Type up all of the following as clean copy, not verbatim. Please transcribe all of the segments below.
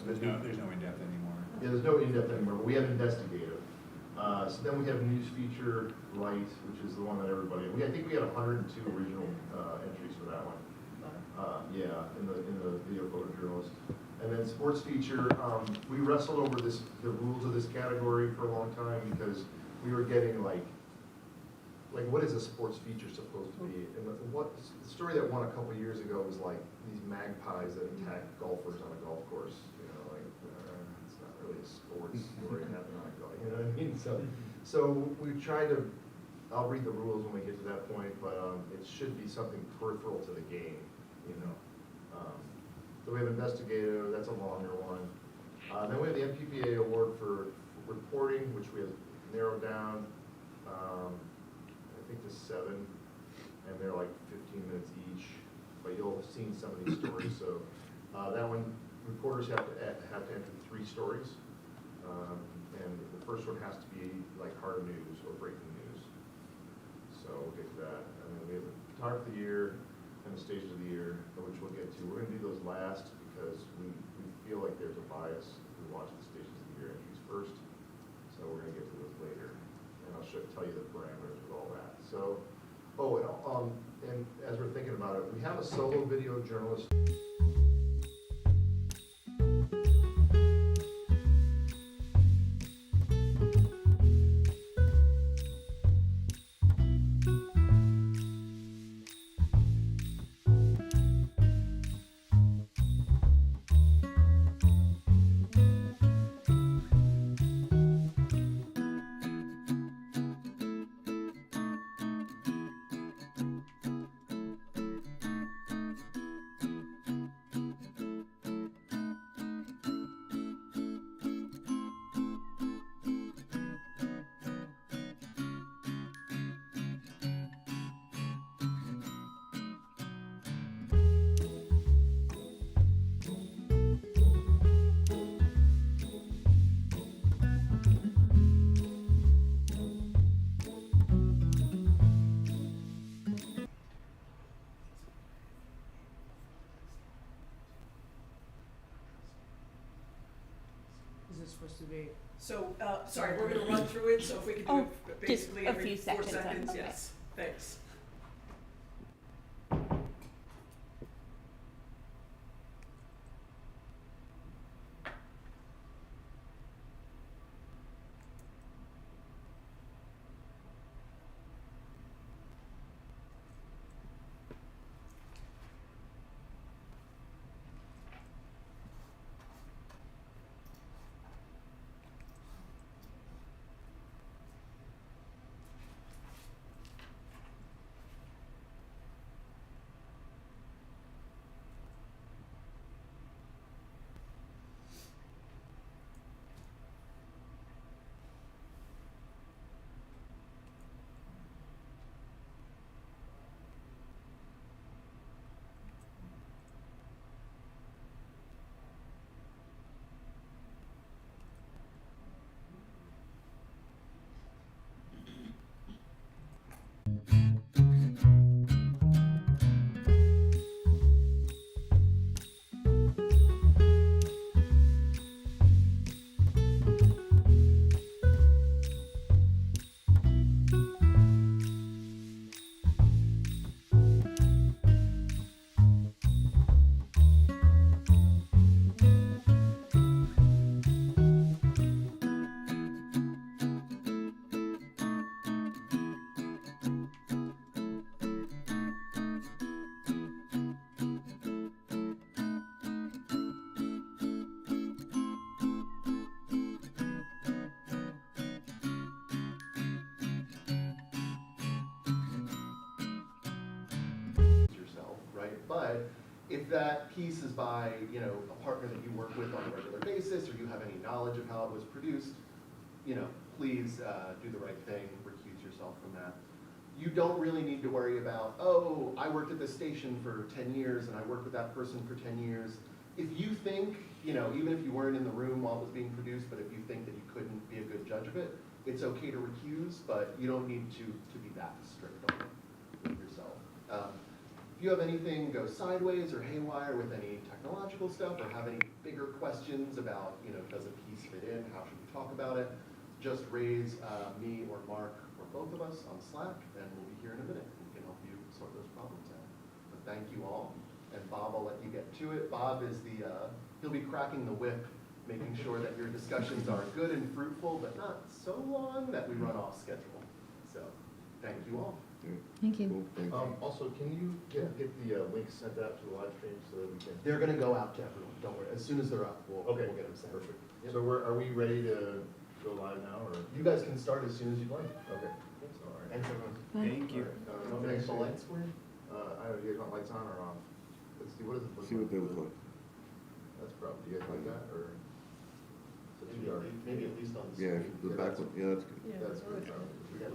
there's no in-depth anymore. Yeah, there's no in-depth anymore, but we have investigative. So then we have news feature light, which is the one that everybody, I think we had 102 original entries for that one. Yeah, in the video photojournalist. And then sports feature, we wrestled over the rules of this category for a long time because we were getting like what is a sports feature supposed to be? And the story that won a couple of years ago was like these magpies that attack golfers on a golf course. You know, like it's not really a sports story happening on a golf. You know what I mean? So we try to. I'll read the rules when we get to that point, but it should be something peripheral to the game. You know. So we have investigative. That's a longer one. Then we have the NPPA award for reporting, which we have narrowed down. I think to 7, and they're like 15 minutes each, but you'll have seen some of these stories. So that one, reporters have to enter 3 stories, and the first one has to be like hard news or breaking news. So we'll get to that, and then we have the photographer of the year and the stages of the year, which we'll get to. We're going to do those last because we feel like there's a bias if we watch the stages of the year entries first. So we're going to get to those later. And I'll tell you the parameters with all that. So, and as we're thinking about it, we have a solo video journalist. Is this supposed to be? So, sorry, we're gonna run through it, so if we could do it basically just a every few 4 seconds, seconds, okay. yes, thanks. But if that piece is by, a partner that you work with on a regular basis, or you have any knowledge of how it was produced, please do the right thing, recuse yourself from that. You don't really need to worry about, oh, I worked at this station for 10 years and I worked with that person for 10 years. If you think, even if you weren't in the room while it was being produced, but if you think that you couldn't be a good judge of it, it's okay to recuse, but you don't need to be that strict on it with yourself. If you have anything go sideways or haywire with any technological stuff, or have any bigger questions about, does a piece fit in, how should we talk about it, just raise me or Mark or both of us on Slack, and we'll be here in a minute. We can help you sort those problems out. But thank you all. And Bob, I'll let you get to it. Bob is he'll be cracking the whip, making sure that your discussions are good and fruitful, but not so long that we run off schedule. So, thank you all. Thank you. Cool, thank you. Also, can you get the links sent out to the live stream so that we can? They're gonna go out to everyone, don't worry. As soon as they're up, we'll Okay, get them sent. perfect. Yep. So are we ready to go live now, or? You guys can start as soon as you'd like. Okay. All right. Thanks, everyone. Thank you. Want me to pull lights for you? I don't know, you guys want lights on or off? Let's see, what does it look like? See what they look like. That's probably, you guys like that, or? Is it too dark? Maybe at least on the Yeah, screen. the back one, yeah, that's good. That's good. We got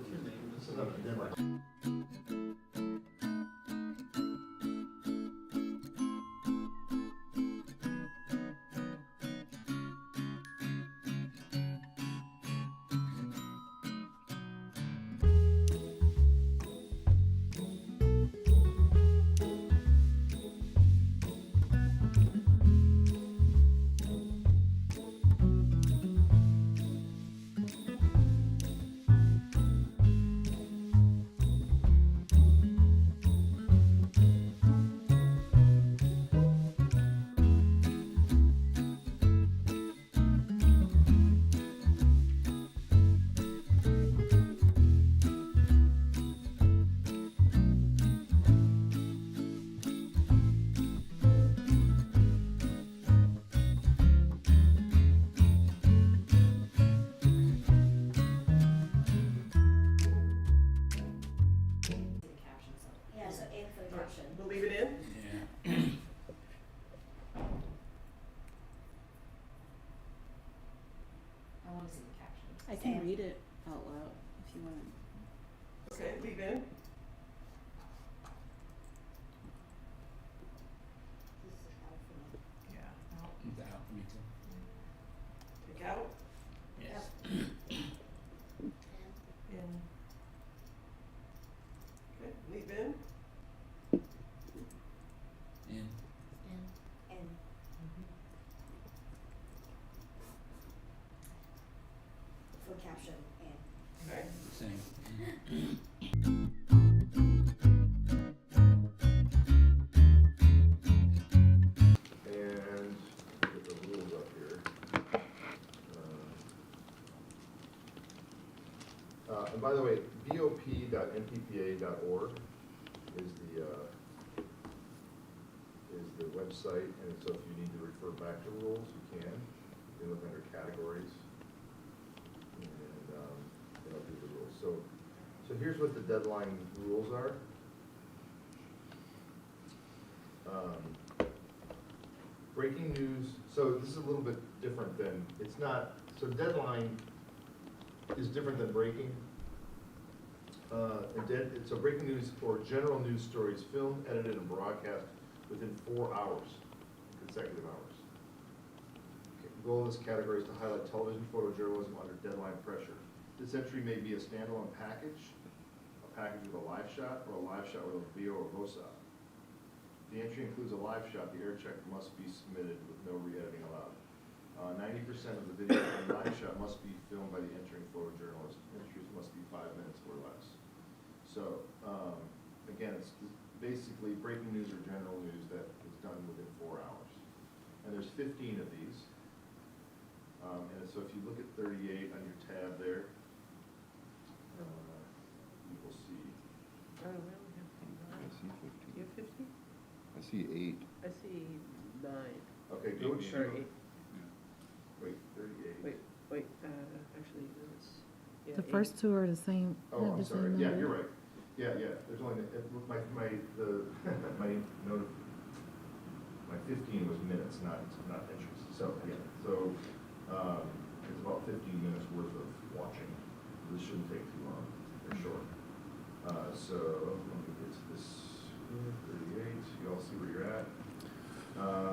this is not a dimmer. Yeah, so in for the caption. We'll leave it in? I wanna see the caption. I can read it out loud if you want. Okay, leave in. This is out for me. Yeah. Out. That, me too. Take out, Yes. And in. Okay, leave in. In. and for caption and. Okay. Same. And get the rules up here. And by the way, bop.nppa.org is the website, and so if you need to refer back to rules, you can. You can look under categories, and it'll do the rules. So here's what the deadline rules are. Breaking news, so this is a little bit different than, it's not, so deadline is different than breaking. So breaking news or general news stories filmed, edited, and broadcast within 4 hours, consecutive hours. The goal of this category is to highlight television photojournalism under deadline pressure. This entry may be a standalone package, a package with a live shot, or a live shot with a video or close-up. The entry includes a live shot. The air check must be submitted with no re-editing allowed. 90% of the video and live shot must be filmed by the entering photojournalist. Entries must be 5 minutes or less. So, again, it's basically breaking news or general news that is done within 4 hours. And there's 15 of these. And so if you look at 38 on your tab there, you will see. Oh, we only have I 9. see 50. You have 50? I see 8. I see 9. Okay, go to. Or 8. Wait, 38. Wait, actually, it's, yeah, The 8. first two are the same. Oh, have I'm the sorry. same Yeah, number. you're right. Yeah, there's only, my note, my 15 was minutes, not entries. So, yeah, so, it's about 15 minutes worth of watching. This shouldn't take too long. They're short. So, let me get to this, 38, you all see where you're at.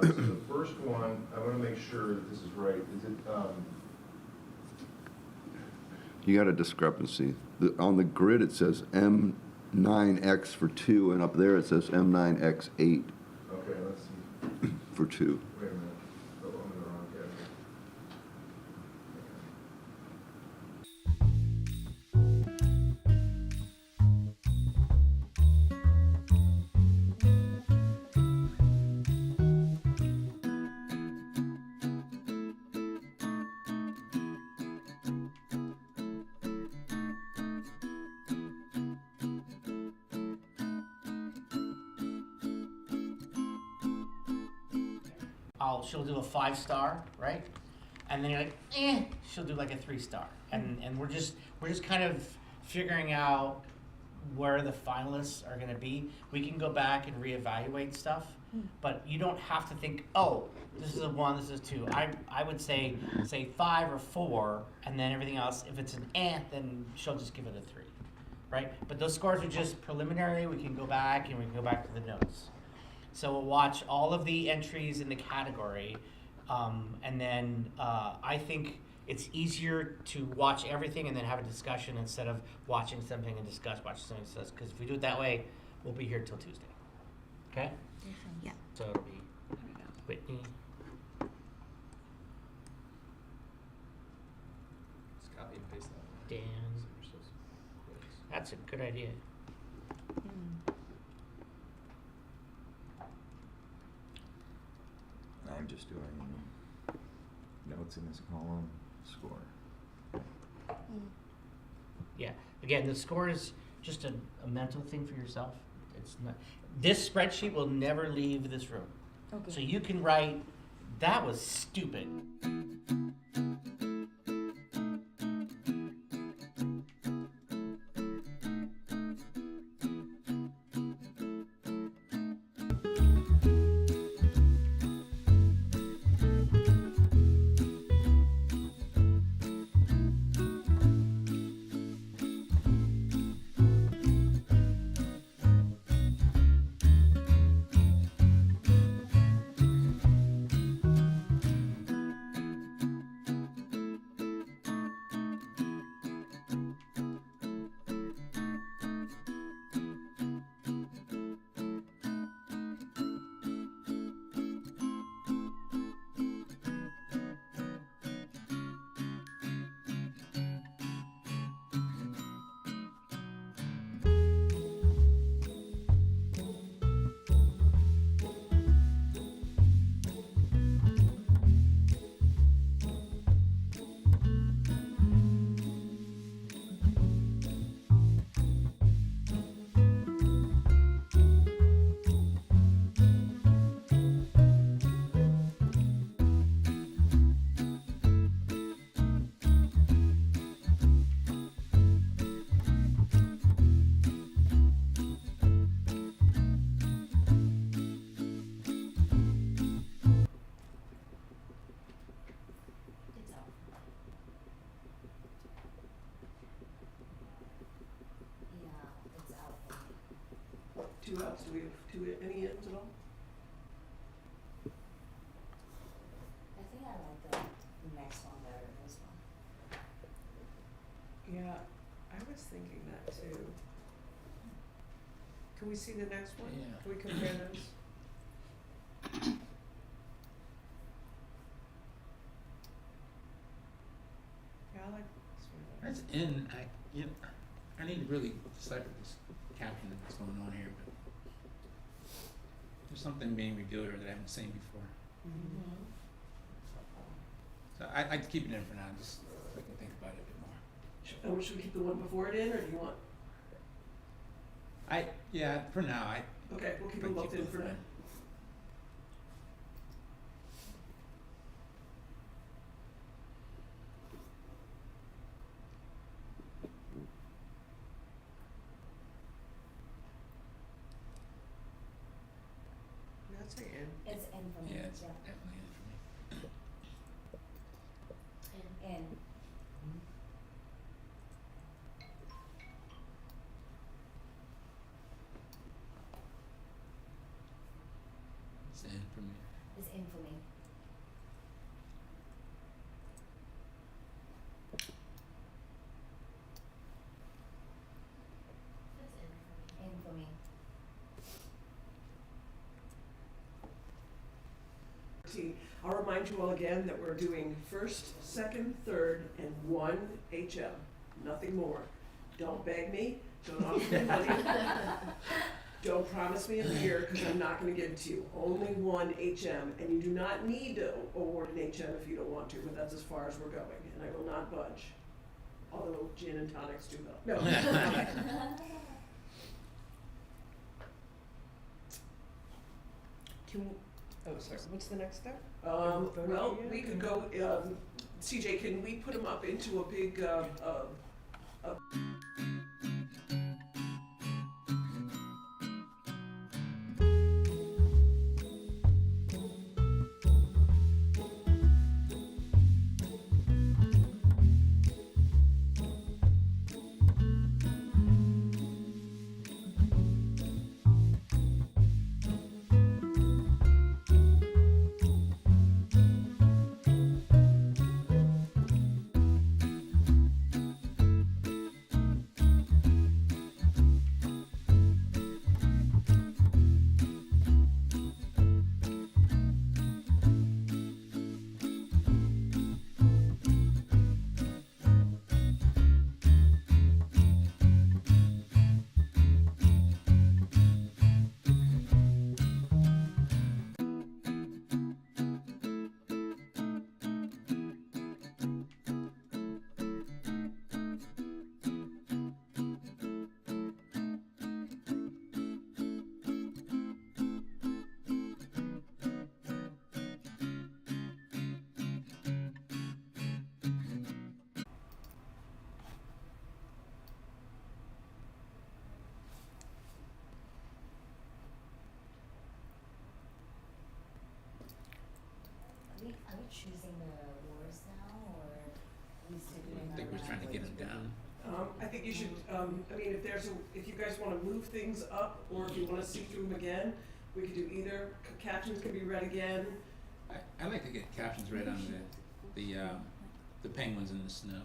So the first one, I want to make sure that this is right. Is it, You got a discrepancy. On the grid, it says M 9X for 2, and up there it says M9X8 Okay, let's see. for 2. Wait a minute. Oh, I'm in the wrong category. She'll do a 5-star, right? And then you're like, she'll do like a 3-star. And we're just kind of figuring out where the finalists are gonna be. We can go back and reevaluate stuff, but you don't have to think, oh, this is a 1, this is a 2. I would say 5 or 4, and then everything else, if it's an then she'll just give it a 3, right? But those scores are just preliminary. We can go back and we can go back to the notes. So we'll watch all of the entries in the category, and then I think it's easier to watch everything and then have a discussion instead of watching something and watching something and discuss. Because if we do it that way, we'll be here till Tuesday. Okay? Yeah. So it'll be Whitney. Just copy and paste that. Dan. That's a good idea. I'm just doing notes in this column, score. Yeah. Again, the score is just a mental thing for yourself. It's not. This spreadsheet will never leave this room. Okay. So you can write, that was stupid. It's out. Yeah, it's out. 2 outs, do we have any ends at all? I think I like the next one better than this one. Yeah, I was thinking that too. Can we see the next one? Yeah. Can we compare those? Yeah, I like this one. That's I need to really decipher this caption that's going on here, but there's something being revealed here that I haven't seen before. Mm-hmm. So I'd keep it in for now, just so I can think about it a bit more. Should we keep the one before it in, or do you want? Yeah, for now, Okay, we'll keep them both in for now. That's the end. It's in for me, Yeah, it's yeah. definitely in for me. And It's in for me. it's in for me. It's in for me. I'll remind you all again that we're doing first, second, third, and 1 HM, nothing more. Don't beg me, don't offer me money. Don't promise me a beer, because I'm not gonna give it to you. Only 1 HM, and you do not need to award an HM if you don't want to, but that's as far as we're going, and I will not budge. Although gin and tonics do help. No. Sorry, what's the next step? Well, we could go, CJ, can we put them up into a big, Are we choosing the awards now, or are we still doing I think we're trying to get them down. I think you should, I mean, if you guys wanna move things up, or if you wanna see through them again, we could do either. Captions can be read again. I like to get captions read on the penguins in the snow.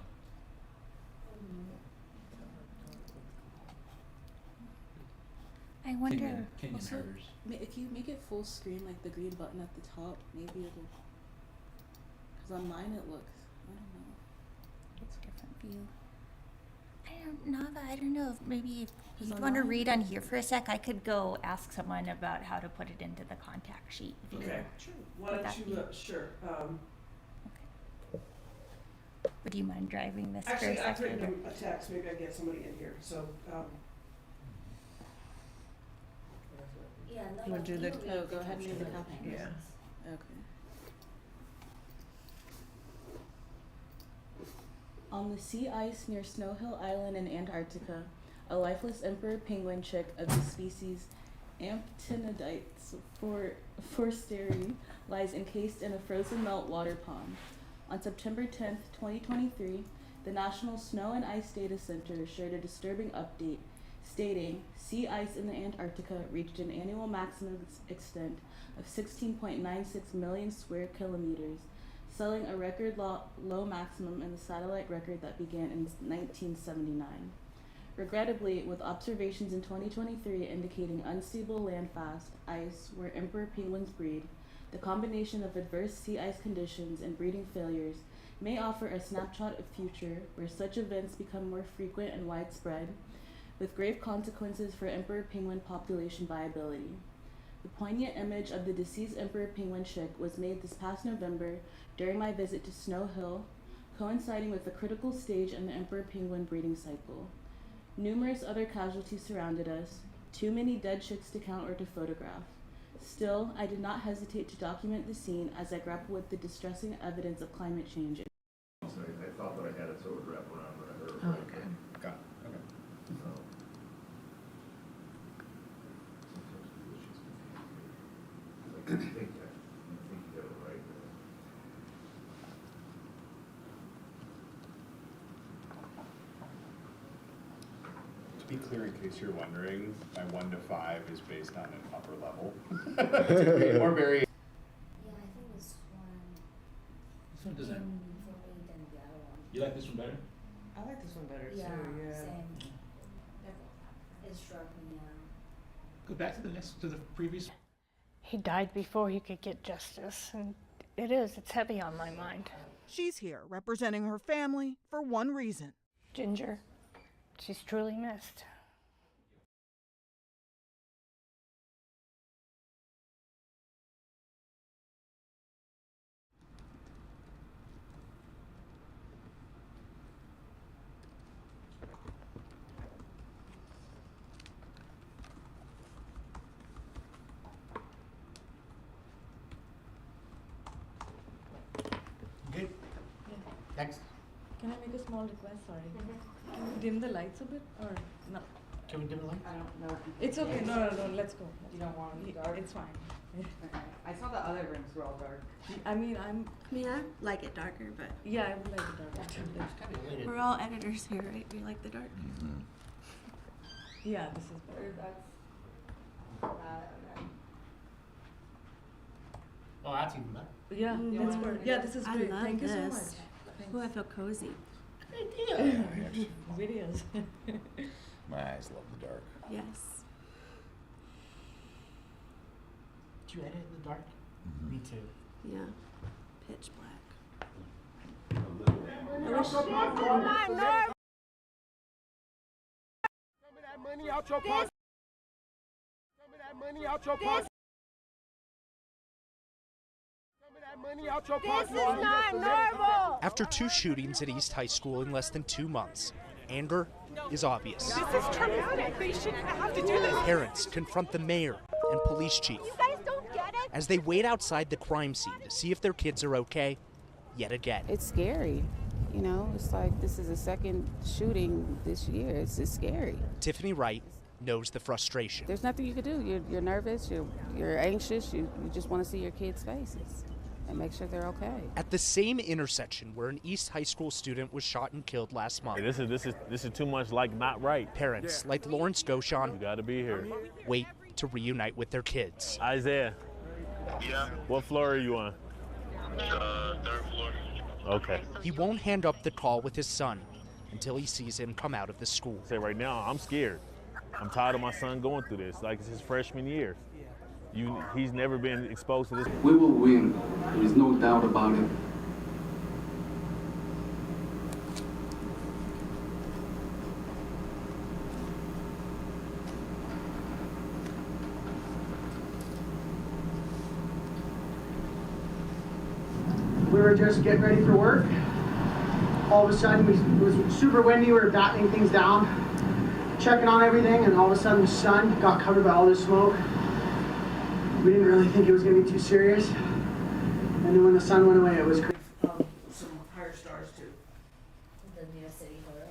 I wonder. Kenyan Also, herders. If you make it full screen, like the green button at the top, maybe it'll. Because on mine it looks, I don't know. It's a different view. I don't know if maybe if Is you on want to mine? read on here for a sec, I could go ask someone about how to put it into the contact sheet. If you- Okay, sure. Why Would don't that you, be- sure, Would you mind driving this actually, for a I've written second? them a text, maybe I can get somebody in here, so, Yeah, no, You wanna do the- read Oh, go ahead and do the captions. captions. Yeah. Okay. On the sea ice near Snow Hill Island in Antarctica, a lifeless emperor penguin chick of the species Amptinidites forsteri lies encased in a frozen meltwater pond. On September 10th, 2023, the National Snow and Ice Data Center shared a disturbing update stating sea ice in the Antarctica reached an annual maximum extent of 16.96 million square kilometers, selling a record low maximum in the satellite record that began in 1979. Regrettably, with observations in 2023 indicating unstable landfast ice where emperor penguins breed, the combination of adverse sea ice conditions and breeding failures may offer a snapshot of future where such events become more frequent and widespread, with grave consequences for emperor penguin population viability. The poignant image of the deceased emperor penguin chick was made this past November during my visit to Snow Hill, coinciding with a critical stage in the emperor penguin breeding cycle. Numerous other casualties surrounded us, too many dead chicks to count or to photograph. Still, I did not hesitate to document the scene as I grappled with the distressing evidence of climate change. So I thought that I had it so it would wrap around, but I heard it. Oh, right. okay. Got it, okay. So. Sometimes people just I think you got it right. To be clear, in case you're wondering, my 1 to 5 is based on an upper level. To create more variation. Yeah, I think this one This one doesn't. came for me than the other one. You like this one better? I like this one better Yeah, too, yeah. same. It struck me, Go back to the previous. He died before he could get justice, and it's heavy on my mind. She's here representing her family for one reason. Ginger, she's truly missed. Good. Next. Can I make a small request? Sorry. Can we dim the lights a bit or no? Can we dim the light? I don't know. It's okay. No, let's go. You don't want it dark? It's fine. I saw the other rooms were all dark. I mean, I like it darker, but yeah, I would like it darker too. It's kind of lit. we're all editors here, right? We like the dark. Yeah, this is better. Oh, that's even better. Yeah, that's good. Yeah, this is I great. love Thank you so this. much. Ooh, I feel cozy. Videos. My eyes love the dark. Yes. Did you edit in the dark? Me too. Yeah. Pitch black. Money out your pocket. Some of that money out your pocket. Some of that money out your pocket. This is not normal! After 2 shootings at East High School in less than 2 months, anger is obvious. This is traumatic. They shouldn't have to do this. Parents confront the mayor and police chief You guys don't get it? as they wait outside the crime scene to see if their kids are okay yet again. It's scary. You know, it's like this is a second shooting this year. It's just scary. Tiffany Wright knows the frustration. There's nothing you can do. You're nervous, you're anxious, you just want to see your kids' faces and make sure they're okay. At the same intersection where an East High School student was shot and killed last month. This is too much like not right. Parents like Lawrence Goshan You gotta be here. wait to reunite with their kids. Isaiah. Yeah. What floor are you on? 3rd floor. Okay. He won't hand up the call with his son until he sees him come out of the school. Say right now, I'm scared. I'm tired of my son going through this. Like it's his freshman year. He's never been exposed to this. We will win. There is no doubt about it. We were just getting ready for work. All of a sudden, it was super windy. We were battening things down, checking on everything, and all of a sudden the sun got covered by all this smoke. We didn't really think it was going to be too serious. And then when the sun went away, it was crazy. Some higher stars too. The New York City photo.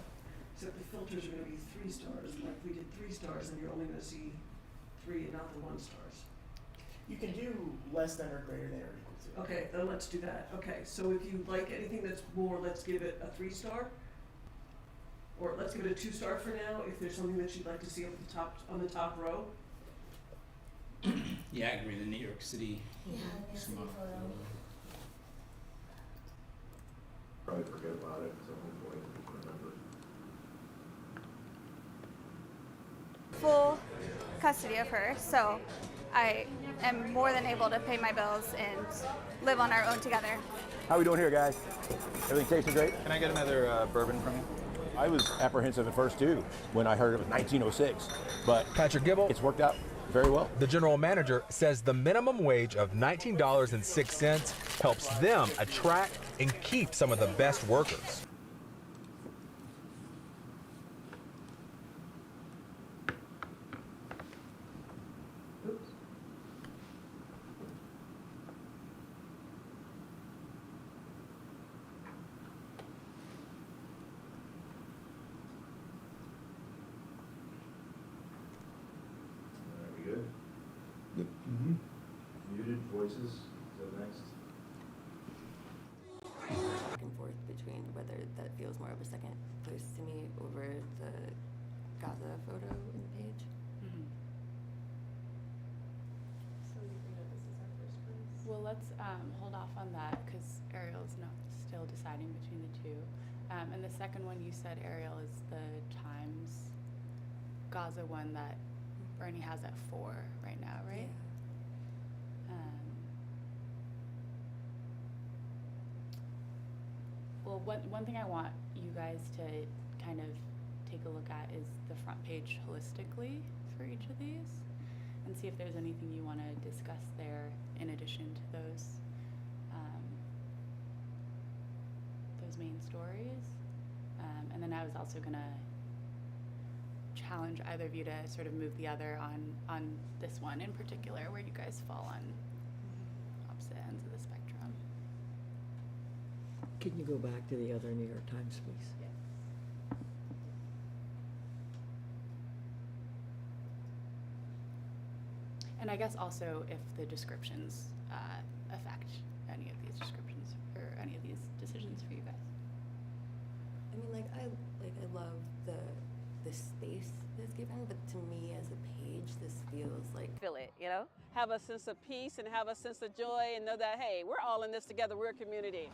Except the filters are going to be 3 stars. Like we did 3 stars, and you're only going to see 3 and not the 1 stars. You can do less than or greater than or equal to. Okay, then let's do that. Okay, so if you like anything that's more, let's give it a 3-star. Or let's give it a 2-star for now. If there's something that you'd like to see up the top, on the top row. Yeah, I agree. The New York City. Yeah, New York City smoke photo. Probably forget about it, so hopefully we can remember. Full custody of her, so I am more than able to pay my bills and live on our own together. How we doing here, guys? Everything tasting great? Can I get another bourbon from you? I was apprehensive at first, too, when I heard it was 1906, but Patrick Gibble, it's worked out very well. The general manager says the minimum wage of $19.06 helps them attract and keep some of the best workers. Are we good? Yep. Muted voices, is that next? Back and forth between whether that feels more of a second post to me over the Gaza photo in the page. Well, let's hold off on that because Ariel's not still deciding between the two. And the second one you said, Ariel, is the Times Gaza one that Bernie has at 4 right now, right? Well, one thing I want you guys to kind of take a look at is the front page holistically for each of these, and see if there's anything you want to discuss there in addition to those main stories. And then I was also gonna challenge either of you to sort of move the other on this one in particular, where you guys fall on opposite ends of the spectrum. Can you go back to the other New York Times, please? Yeah. And I guess also if the descriptions affect any of these descriptions or any of these decisions for you guys. I mean, I love the space that's given, but to me as a page, this feels like feel it, you know? Have a sense of peace and have a sense of joy and know that, hey, we're all in this together, we're a community.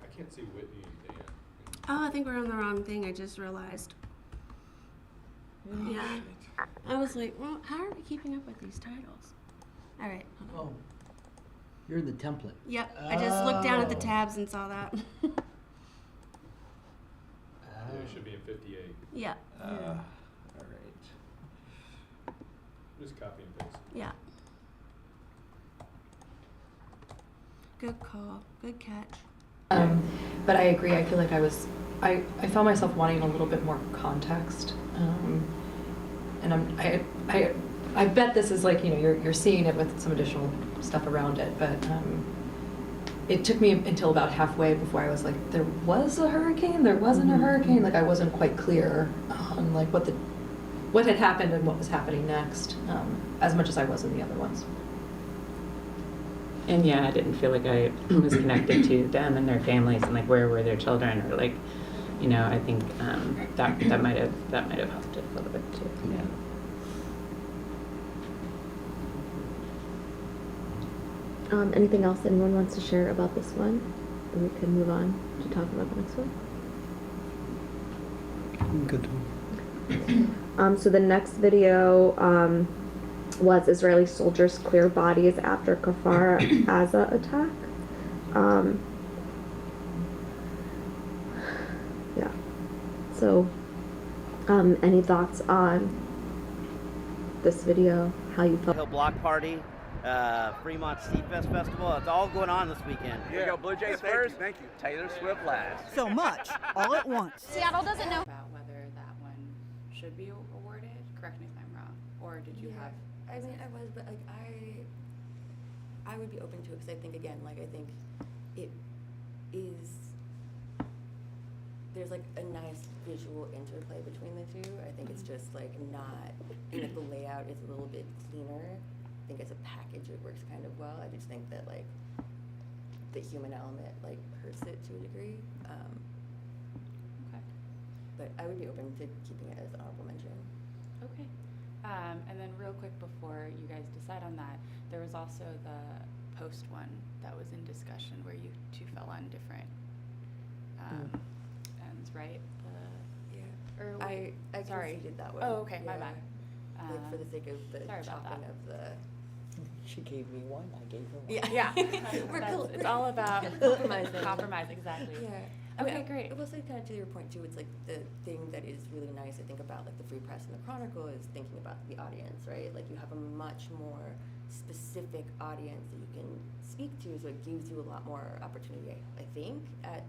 I can't see Whitney and Dan. Oh, I think we're on the wrong thing. I just realized. Yeah. I was like, well, how are we keeping up with these titles? All right. Oh, you're in the template. Yep. I just looked down at the tabs and saw that. Yeah, it should be in 58. Yeah. All right. Just copy and paste. Yeah. Good call. Good catch. But I agree. I feel like I found myself wanting a little bit more context, and I bet this is like, you know, you're seeing it with some additional stuff around it, but it took me until about halfway before I was like, there was a hurricane, there wasn't a hurricane. Like I wasn't quite clear on like what had happened and what was happening next, as much as I was in the other ones. And yeah, I didn't feel like I was connected to them and their families and like where were their children, or like, you know, I think that might have helped it a little bit too. Yeah. Anything else anyone wants to share about this one? Then we can move on to talk about the next one. Good. So the next video was Israeli soldiers clear bodies after Kfar Aza attack. Yeah. So, any thoughts on this video? How you felt? Hill Block Party, Fremont Seafest Festival. It's all going on this weekend. Here you go, Blue Jays first. Thank you. Taylor Swift last. So much, all at once. Seattle doesn't know about whether that one should be awarded. Correct me if I'm wrong. Or did you have? I mean, I was, but like I would be open to it because I think again, like I think it is. There's like a nice visual interplay between the two. I think it's just like not. And like the layout is a little bit cleaner. I think as a package it works kind of well. I just think that like the human element like hurts it to a degree. Okay. But I would be open to keeping it as an honorable mention. Okay. And then real quick before you guys decide on that, there was also the post one that was in discussion where you two fell on different ends, right? Or I sorry. conceded that one. Oh, okay, my Yeah. bad. Like for the sake of the sorry about chopping that. of the. She gave me one, I gave her one. Yeah. It's all about compromising. compromise, exactly. Yeah. I mean, Okay, great. I will say, kind of to your point too, it's like the thing that is really nice, I think, about like the Free Press and the Chronicle is thinking about the audience, right? Like you have a much more specific audience that you can speak to, so it gives you a lot more opportunity, I think,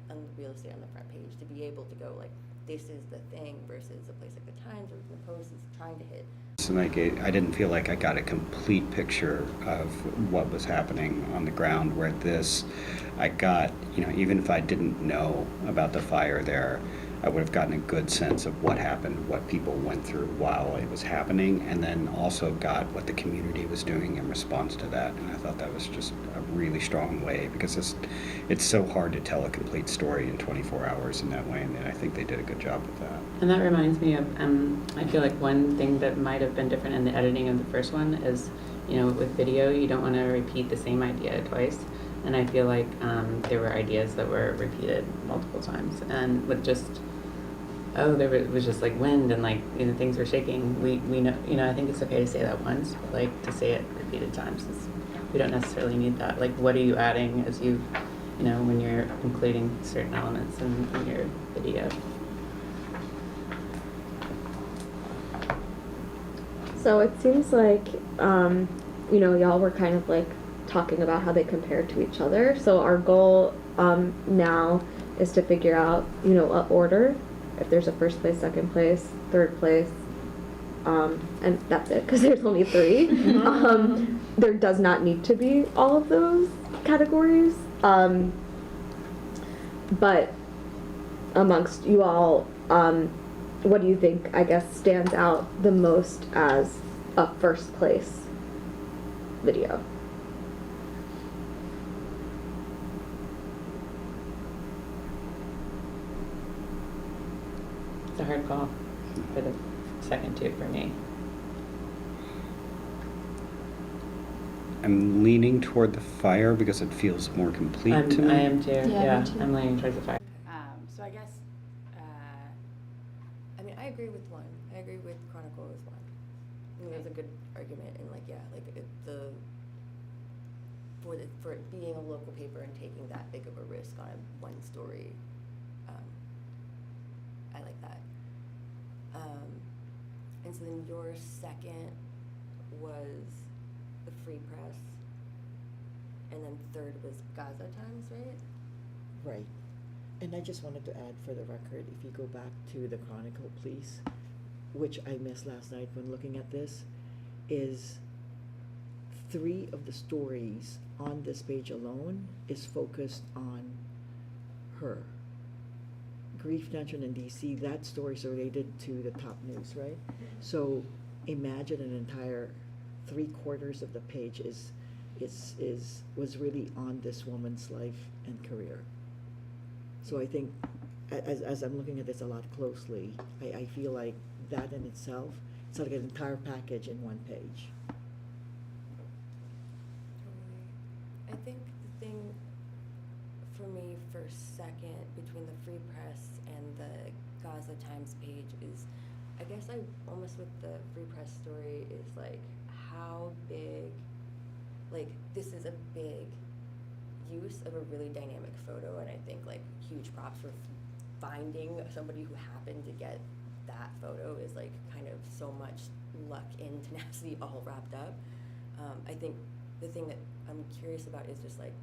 on the real estate on the front page to be able to go like, this is the thing versus a place like the Times or the Post is trying to hit. And I didn't feel like I got a complete picture of what was happening on the ground, where this, I got, even if I didn't know about the fire there, I would have gotten a good sense of what happened, what people went through while it was happening, and then also got what the community was doing in response to that. And I thought that was just a really strong way, because it's so hard to tell a complete story in 24 hours in that way, and I think they did a good job with that. And that reminds me of, I feel like one thing that might have been different in the editing of the first one is, with video, you don't want to repeat the same idea twice. And I feel like there were ideas that were repeated multiple times. And with just, it was just like wind and like, things were shaking. We know, I think it's okay to say that once, but like to say it repeated times, we don't necessarily need that. Like, what are you adding as you, when you're including certain elements in your video? So it seems like, y'all were kind of like talking about how they compare to each other. So our goal now is to figure out, a order, if there's a first place, second place, third place, and that's it, because there's only 3. There does not need to be all of those categories. But amongst you all, what do you think, I guess, stands out the most as a first place video? It's a hard call for the second two for me. I'm leaning toward the fire because it feels more complete to me. I am too, yeah. Me too. I'm leaning towards the fire. So I guess, I mean, I agree with one. I agree with Chronicle as one. I think there's a good argument, and like, yeah, like for it being a local paper and taking that big of a risk on one story, I like that. And so then your second was the Free Press, and then third was Gaza Times, right? Right. And I just wanted to add for the record, if you go back to the Chronicle, please, which I missed last night when looking at this, is 3 of the stories on this page alone is focused on her. Grief Tension in DC, that story is related to the top news, right? So imagine an entire 3/4 of the page was really on this woman's life and career. So I think as I'm looking at this a lot closely, I feel like that in itself, it's like an entire package in one page. I think the thing for me for second between the Free Press and the Gaza Times page is, I guess I almost with the Free Press story is like how big, like this is a big use of a really dynamic photo, and I think like huge props for finding somebody who happened to get that photo is like kind of so much luck and tenacity all wrapped up. I think the thing that I'm curious about is just like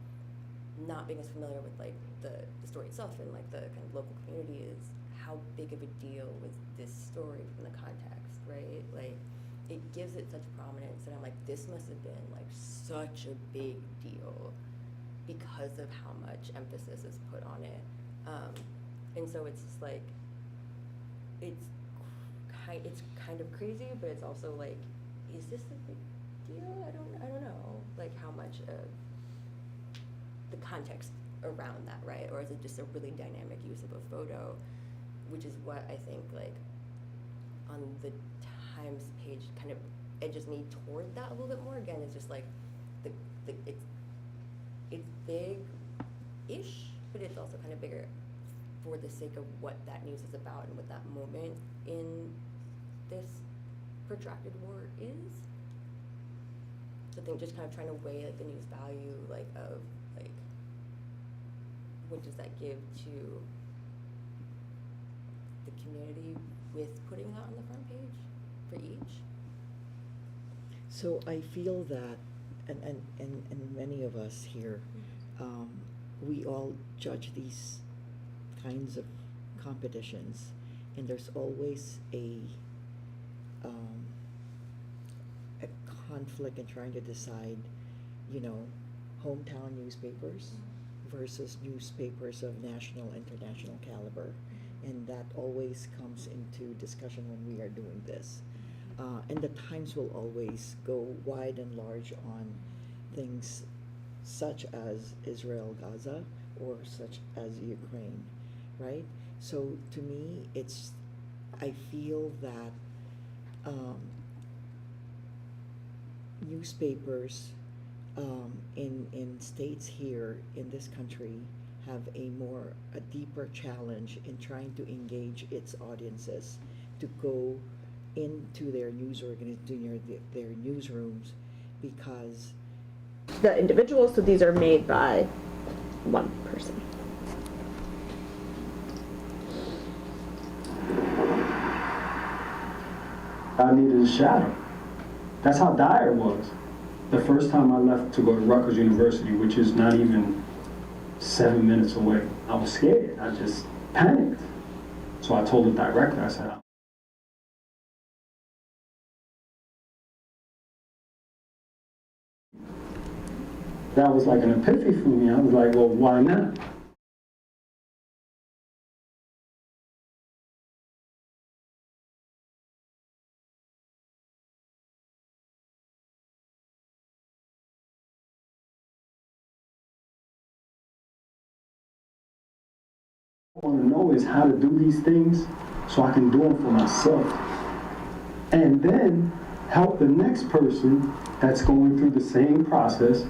not being as familiar with like the story itself and like the kind of local community is how big of a deal was this story from the context, right? Like it gives it such prominence and I'm like, this must have been like such a big deal because of how much emphasis is put on it. And so it's just like, it's kind of crazy, but it's also like, is this a big deal? I don't know, like how much of the context around that, right? Or is it just a really dynamic use of a photo, which is what I think like on the Times page kind of edges me toward that a little bit more. Again, it's just like it's big-ish, but it's also kind of bigger for the sake of what that news is about and what that moment in this protracted war is. So I think just kind of trying to weigh like the news value of what does that give to the community with putting that on the front page for each. So I feel that, and many of us here, we all judge these kinds of competitions, and there's always a conflict in trying to decide, hometown newspapers versus newspapers of national, international caliber. And that always comes into discussion when we are doing this. And the Times will always go wide and large on things such as Israel, Gaza, or such as Ukraine, right? So to me, I feel that newspapers in states here in this country have a deeper challenge in trying to engage its audiences to go into their news their newsrooms, because the individuals, so these are made by one person. I needed a shadow. That's how dire it was. The first time I left to go to Rutgers University, which is not even 7 minutes away, I was scared. I just panicked. So I told the director, I said, that was like an epiphany for me. I was like, well, why not? What I want to know is how to do these things so I can do them for myself. And then help the next person that's going through the same process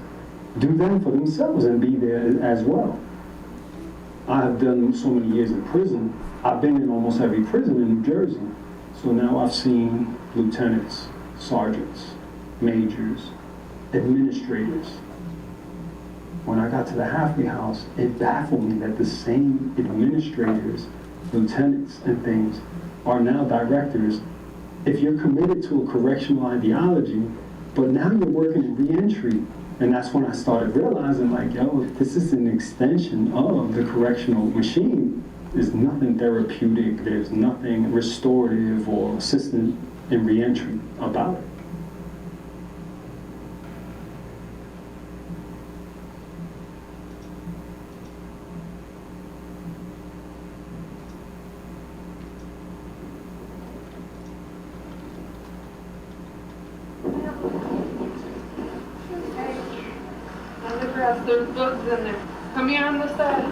do them for themselves and be there as well. I have done so many years in prison. I've been in almost every prison in New Jersey. So now I've seen lieutenants, sergeants, majors, administrators. When I got to the halfway house, it baffled me that the same administrators, lieutenants, and things are now directors. If you're committed to a correctional ideology, but now you're working in reentry, and that's when I started realizing, like, yo, this is an extension of the correctional machine. There's nothing therapeutic, there's nothing restorative or assistant in reentry about it. There's bugs in there. Come here on the side.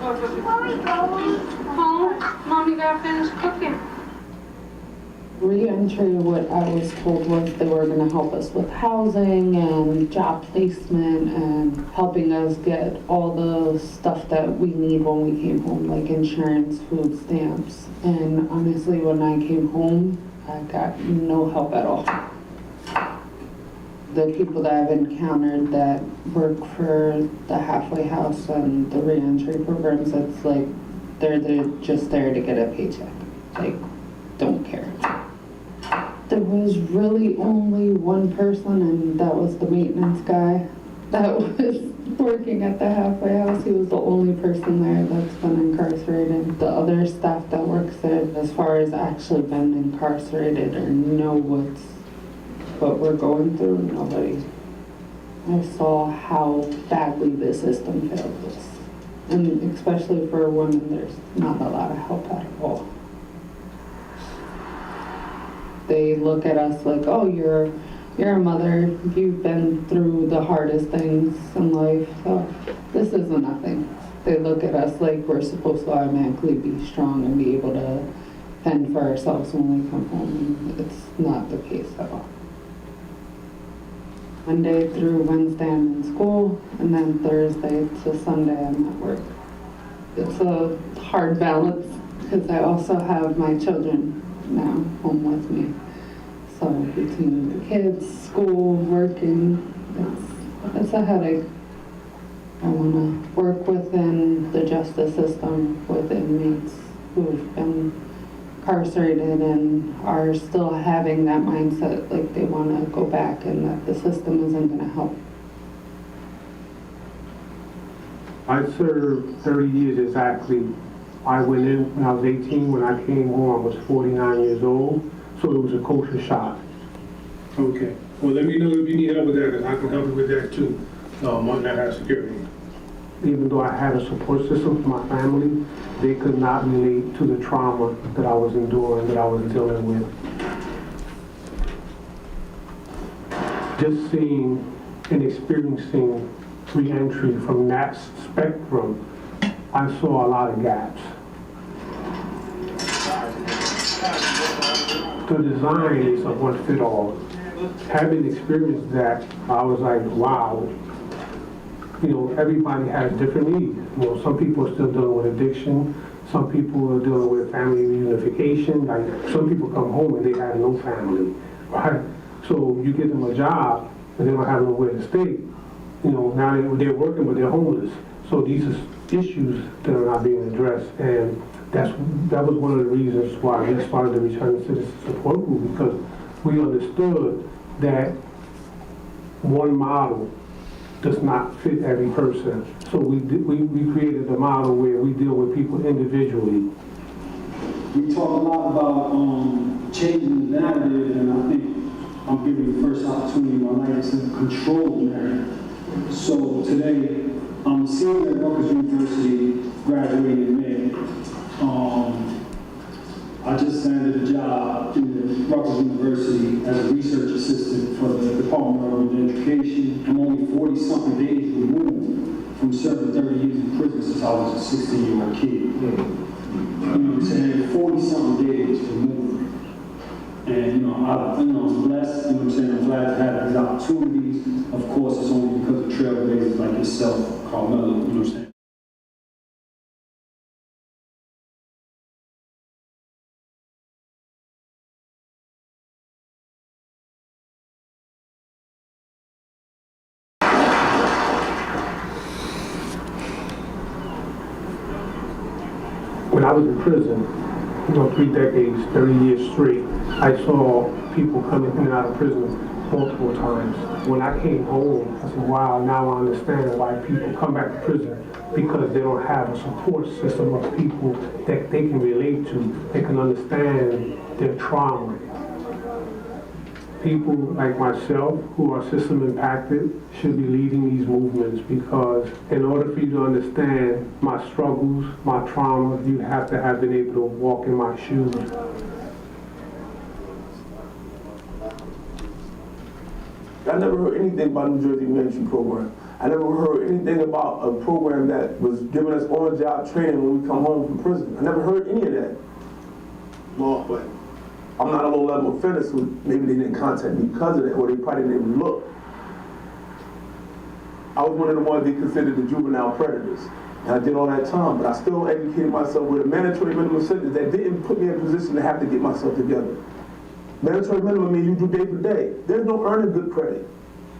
Where are we going? Home. Mommy got finished cooking. Re-entry, what I was told was they were going to help us with housing and job placement and helping us get all the stuff that we need when we came home, like insurance, food stamps. And honestly, when I came home, I got no help at all. The people that I've encountered that work for the halfway house and the re-entry programs, it's like they're just there to get a paycheck. Like, don't care. There was really only one person, and that was the maintenance guy that was working at the halfway house. He was the only person there that's been incarcerated. The other staff that works there, as far as actually been incarcerated or know what we're going through, nobody. I saw how badly the system failed us. And especially for women, there's not a lot of help at all. They look at us like, oh, you're a mother, you've been through the hardest things in life, so this isn't nothing. They look at us like we're supposed to automatically be strong and be able to fend for ourselves when we come home, and it's not the case at all. Monday through Wednesday I'm in school, and then Thursday to Sunday I'm at work. It's a hard balance because I also have my children now home with me. So between the kids, school, working, it's a headache. I want to work within the justice system with inmates who've been incarcerated and are still having that mindset like they want to go back and that the system isn't going to help. I served 30 years exactly. I went in when I was 18. When I came home, I was 49 years old. So it was a culture shock. Okay. Well, let me know if you need help with that, because I can help you with that too. On that high security. Even though I had a support system for my family, they could not relate to the trauma that I was enduring, that I was dealing with. Just seeing and experiencing re-entry from that spectrum, I saw a lot of gaps. The design is a one-fit-all. Having experienced that, I was like, wow. You know, everybody has different needs. You know, some people are still dealing with addiction. Some people are dealing with family reunification. Like, some people come home and they have no family, right? So you get them a job and they don't have nowhere to stay. You know, now they're working, but they're homeless. So these are issues that are not being addressed. And that was one of the reasons why we started the Returning Citizen Support Group, because we understood that one model does not fit every person. So we created a model where we deal with people individually. We talk a lot about changing the narrative, and I think I'm giving the first opportunity in my life to control the narrative. So today, I'm a senior at Rutgers University, graduating in May. I just landed a job in Rutgers University as a research assistant for the Department of Urban Education. I'm only 40-something days removed from serving 30 years in prison since I was a 16-year-old kid. You know what I'm saying? 40-something days removed. And I'm blessed, you know what I'm saying? I'm glad to have these opportunities. Of course, it's only because of trailblazers like yourself, Carmelo, you know what I'm saying? When I was in prison, 3 decades, 30 years straight, I saw people coming in and out of prison multiple times. When I came home, I said, wow, now I understand why people come back to prison, because they don't have a support system of people that they can relate to, they can understand their trauma. People like myself who are system impacted should be leading these movements, because in order for you to understand my struggles, my trauma, you have to have been able to walk in my shoes. I never heard anything about New Jersey Reentry Program. I never heard anything about a program that was giving us on-job training when we come home from prison. I never heard any of that. Well, but I'm not a low-level offender, so maybe they didn't contact me because of that, or they probably didn't even look. I was one of the ones they considered the juvenile predators. And I did all that time, but I still educated myself with a mandatory minimum sentence that didn't put me in a position to have to get myself together. Mandatory minimum means you do day for day. There's no earning good credit.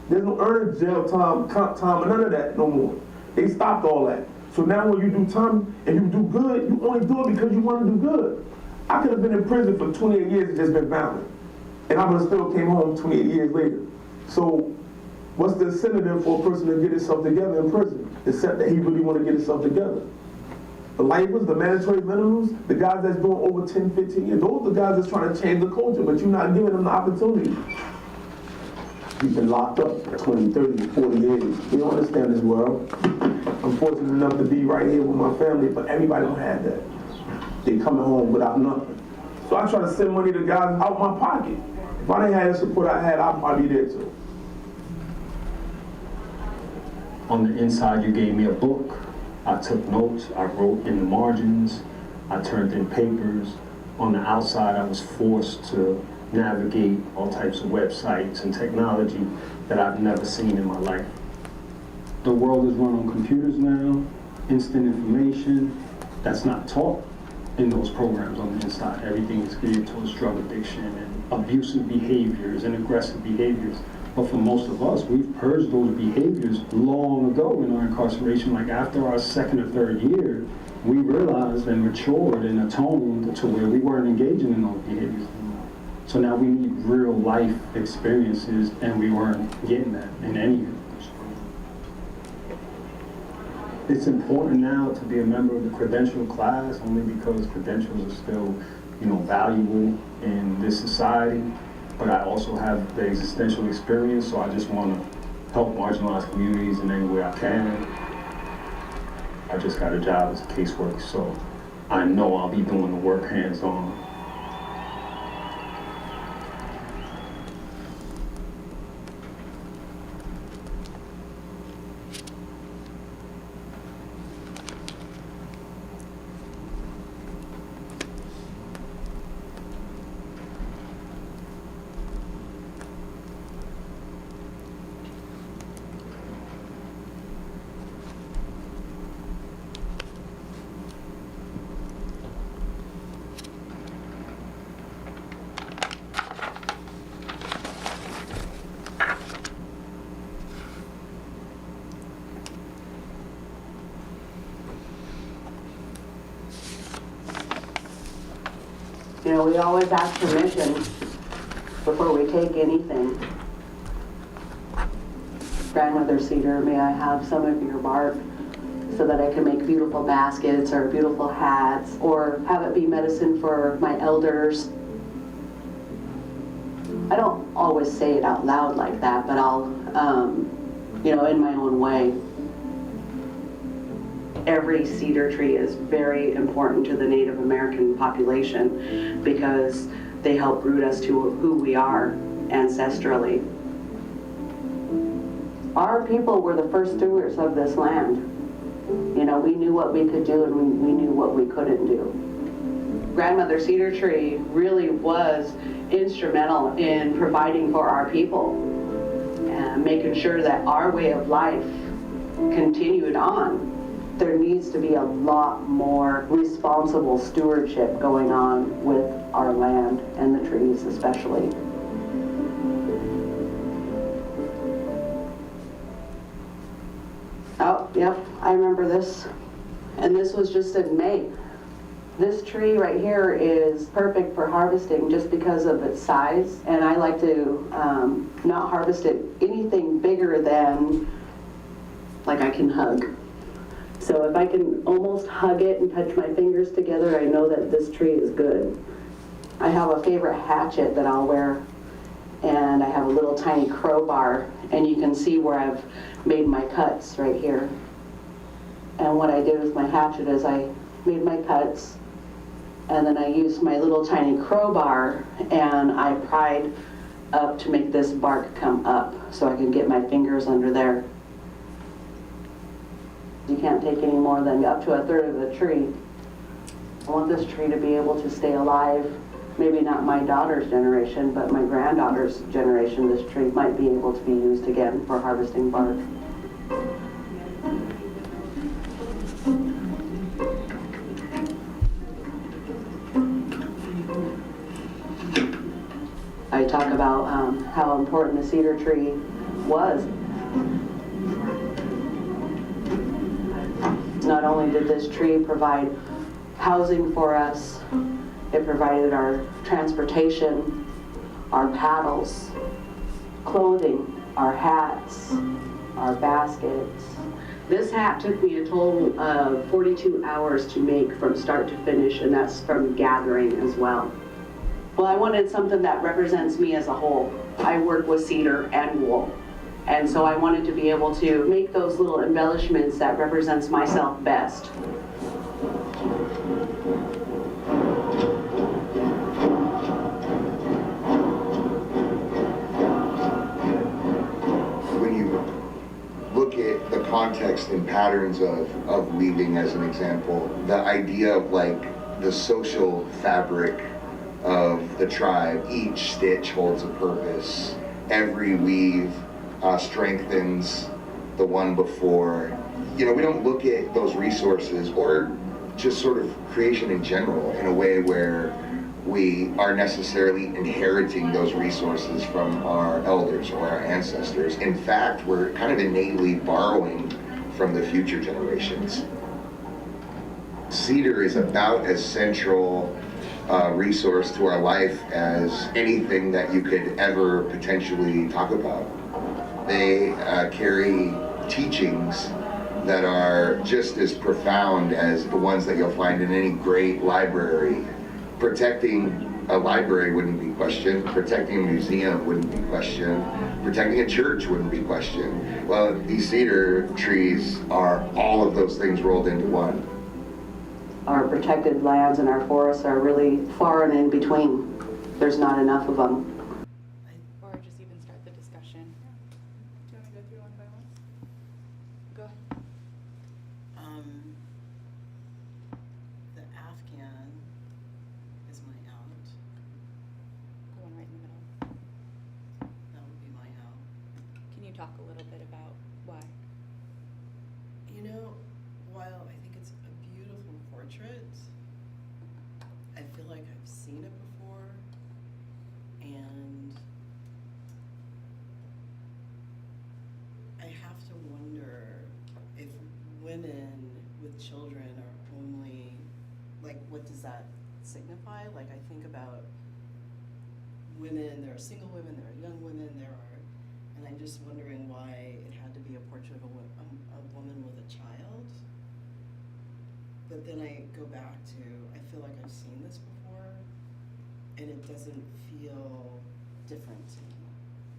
There's no earning jail time, comp time, none of that no more. They stopped all that. So now when you do time and you do good, you only do it because you want to do good. I could have been in prison for 28 years and just been violent. And I would have still came home 28 years later. So what's the incentive for a person to get himself together in prison, except that he really want to get himself together? The lifers, the mandatory minimums, the guys that's doing over 10, 15 years, those are the guys that's trying to change the culture, but you're not giving them the opportunity. You've been locked up for 20, 30, 40 years. You don't understand this world. I'm fortunate enough to be right here with my family, but everybody don't have that. They coming home without nothing. So I try to send money to guys out my pocket. If I didn't have the support I had, I'd probably be there too. On the inside, you gave me a book. I took notes, I wrote in the margins, I turned in papers. On the outside, I was forced to navigate all types of websites and technology that I've never seen in my life. The world is run on computers now, instant information. That's not taught in those programs on the inside. Everything is geared towards drug addiction and abusive behaviors and aggressive behaviors. But for most of us, we've purged those behaviors long ago in our incarceration. Like after our second or third year, we realized and matured and atoned to where we weren't engaging in those behaviors anymore. So now we need real life experiences, and we weren't getting that in any of those programs. It's important now to be a member of the credential class, only because credentials are still, valuable in this society. But I also have the existential experience, so I just want to help marginalized communities in any way I can. I just got a job as a caseworker, so I know I'll be doing the work hands-on. We always ask permission before we take anything. Grandmother Cedar, may I have some of your bark so that I can make beautiful baskets or beautiful hats, or have it be medicine for my elders? I don't always say it out loud like that, but I'll, in my own way. Every cedar tree is very important to the Native American population because they help root us to who we are ancestrally. Our people were the first stewards of this land. We knew what we could do and we knew what we couldn't do. Grandmother Cedar Tree really was instrumental in providing for our people and making sure that our way of life continued on. There needs to be a lot more responsible stewardship going on with our land and the trees especially. Oh, yep, I remember this. And this was just in May. This tree right here is perfect for harvesting just because of its size. And I like to not harvest it anything bigger than like I can hug. So if I can almost hug it and touch my fingers together, I know that this tree is good. I have a favorite hatchet that I'll wear, and I have a little tiny crowbar, and you can see where I've made my cuts right here. And what I did with my hatchet is I made my cuts, and then I used my little tiny crowbar, and I pried up to make this bark come up so I can get my fingers under there. You can't take any more than up to a third of the tree. I want this tree to be able to stay alive. Maybe not my daughter's generation, but my granddaughter's generation, this tree might be able to be used again for harvesting bark. I talk about how important the cedar tree was. Not only did this tree provide housing for us, it provided our transportation, our paddles, clothing, our hats, our baskets. This hat took me a total of 42 hours to make from start to finish, and that's from gathering as well. Well, I wanted something that represents me as a whole. I work with cedar and wool. And so I wanted to be able to make those little embellishments that represents myself best. When you look at the context and patterns of weaving as an example, the idea of like the social fabric of the tribe. Each stitch holds a purpose. Every weave strengthens the one before. You know, we don't look at those resources or just sort of creation in general in a way where we are necessarily inheriting those resources from our elders or our ancestors. In fact, we're kind of innately borrowing from the future generations. Cedar is about as central resource to our life as anything that you could ever potentially talk about. They carry teachings that are just as profound as the ones that you'll find in any great library. Protecting a library wouldn't be questioned. Protecting a museum wouldn't be questioned. Protecting a church wouldn't be questioned. Well, these cedar trees are all of those things rolled into one. Our protected lands and our forests are really far and in between. There's not enough of them. Or just even start the discussion. Do you want to go through one by one? Go ahead. The Afghan is my out. The one right in the middle. That would be my out. Can you talk a little bit about why? You know, while I think it's a beautiful portrait, I feel like I've seen it before, and I have to wonder if women with children are only, like, what does that signify? Like, I think about women, there are single women, there are young women, there are, and I'm just wondering why it had to be a portrait of a woman with a child. But then I go back to, I feel like I've seen this before, and it doesn't feel different to me.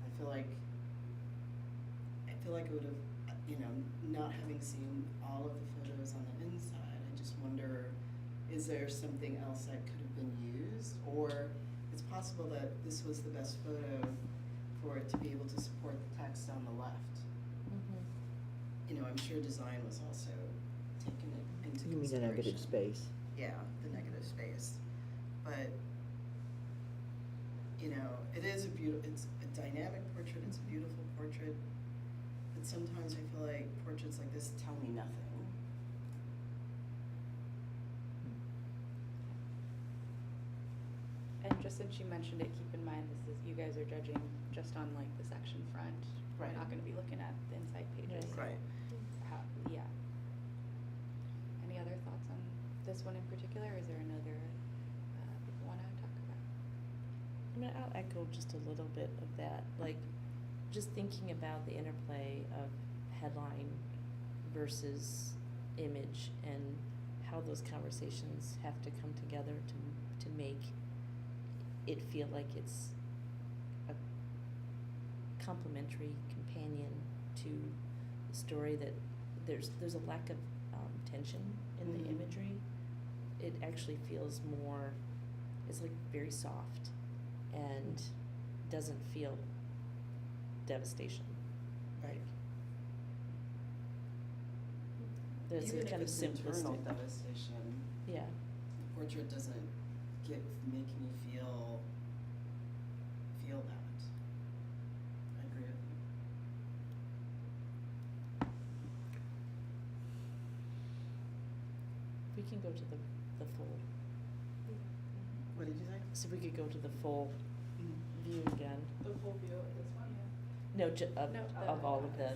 I feel like it would have, you know, not having seen all of the photos on the inside, I just wonder, is there something else that could have been used? Or it's possible that this was the best photo for it to be able to support the text on the left. Mm-hmm. You know, I'm sure design was also taken into You mean the consideration. negative space? Yeah, the negative space. But, you know, it's a dynamic portrait, it's a beautiful portrait, but sometimes I feel like portraits like this tell me nothing. And just since you mentioned it, keep in mind this is, you guys are judging just on like the section front. Right. We're not going to be looking at the inside pages. Right. Yeah. Any other thoughts on this one in particular? Or is there another people want to talk about? I mean, I'll echo just a little bit of that. Like, just thinking about the interplay of headline versus image and how those conversations have to come together to make it feel like it's a complementary companion to the story, that there's a lack of tension in the imagery. It actually feels more, it's like very soft and doesn't feel devastation. Right. There's Even a kind of if it's internal simplistic devastation. Yeah. The portrait doesn't make me feel that. I agree with you. We can go to the full. What did you say? So we could go to the full view again. The full view of this one, No, No, of all of the.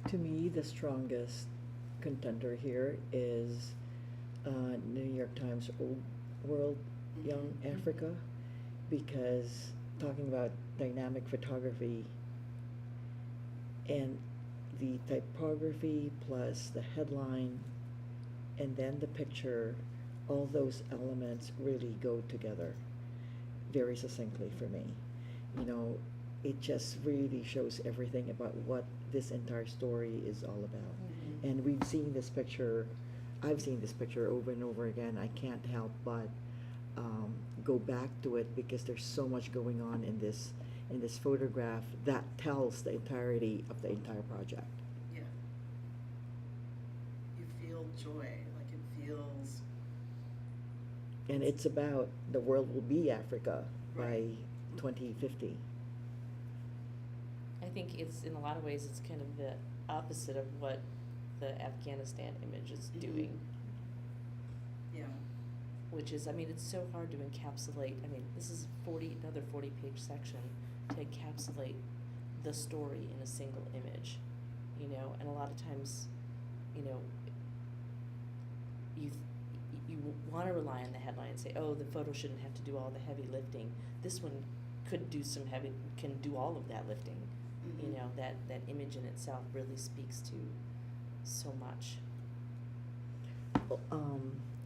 To me, the strongest contender here is New York Times Old World Young Africa, because talking about dynamic photography and the typography plus the headline and then the picture, all those elements really go together very succinctly for me. You know, it just really shows everything about what this entire story is all about. And we've seen this picture, I've seen this picture over and over again. I can't help but go back to it because there's so much going on in this photograph that tells the entirety of the entire project. Yeah. You feel joy, like it feels And it's about the world will be Africa by Right. 2050. I think it's, in a lot of ways, it's kind of the opposite of what the Afghanistan image is Mhm. doing. Yeah. Which is, I mean, it's so hard to encapsulate, I mean, this is another 40-page section to encapsulate the story in a single image, you know, and a lot of times, you know, you want to rely on the headline and say, oh, the photo shouldn't have to do all the heavy lifting. This one can do all of that lifting. Mhm. You know, that image in itself really speaks to so much.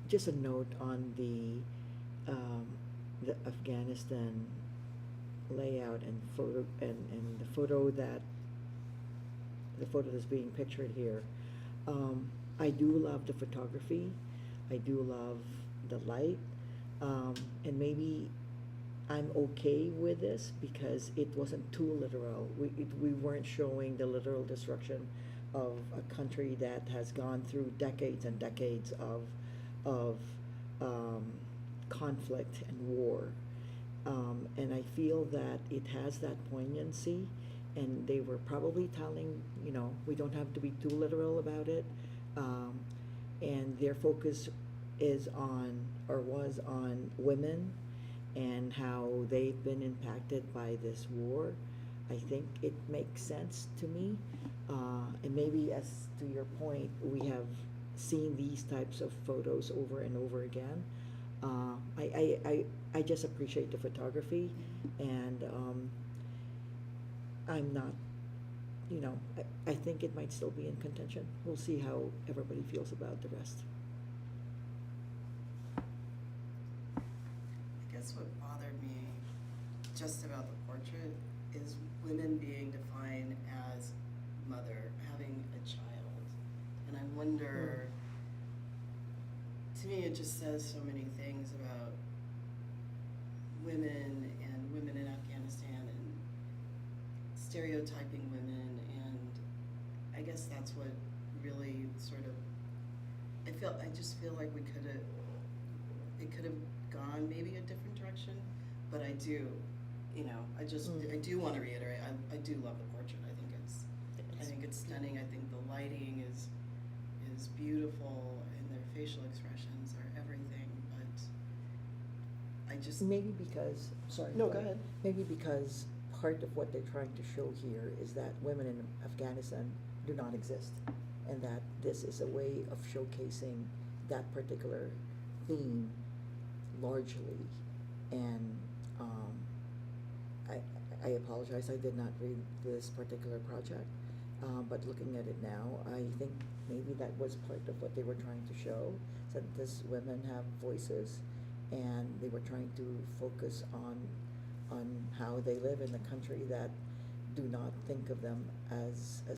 Just a note on the Afghanistan layout and photo and the photo that's being pictured here. I do love the photography. I do love the light, and maybe I'm okay with this because it wasn't too literal. We weren't showing the literal destruction of a country that has gone through decades and decades of conflict and war. And I feel that it has that poignancy, and they were probably telling, you know, we don't have to be too literal about it. And their focus is on, or was on, women and how they've been impacted by this war. I think it makes sense to me. And maybe, as to your point, we have seen these types of photos over and over again. I just appreciate the photography, and I'm not, you know, I think it might still be in contention. We'll see how everybody feels about the rest. I guess what bothered me just about the portrait is women being defined as mother, having a child. And I wonder, to me it just says so many things about women and women in Afghanistan and stereotyping women, and I guess that's what really sort of, I just feel like it could have gone maybe a different direction, but I do, you know, I do want to reiterate, I do love the portrait. I think it's stunning. I think the lighting is beautiful, and their facial expressions are everything, but I just... Maybe because, sorry. No, go ahead. Maybe because part of what they're trying to show here is that women in Afghanistan do not exist, and that this is a way of showcasing that particular theme largely. And I apologize, I did not read this particular project, but looking at it now, I think maybe that was part of what they were trying to show, that these women have voices, and they were trying to focus on how they live in a country that do not think of them as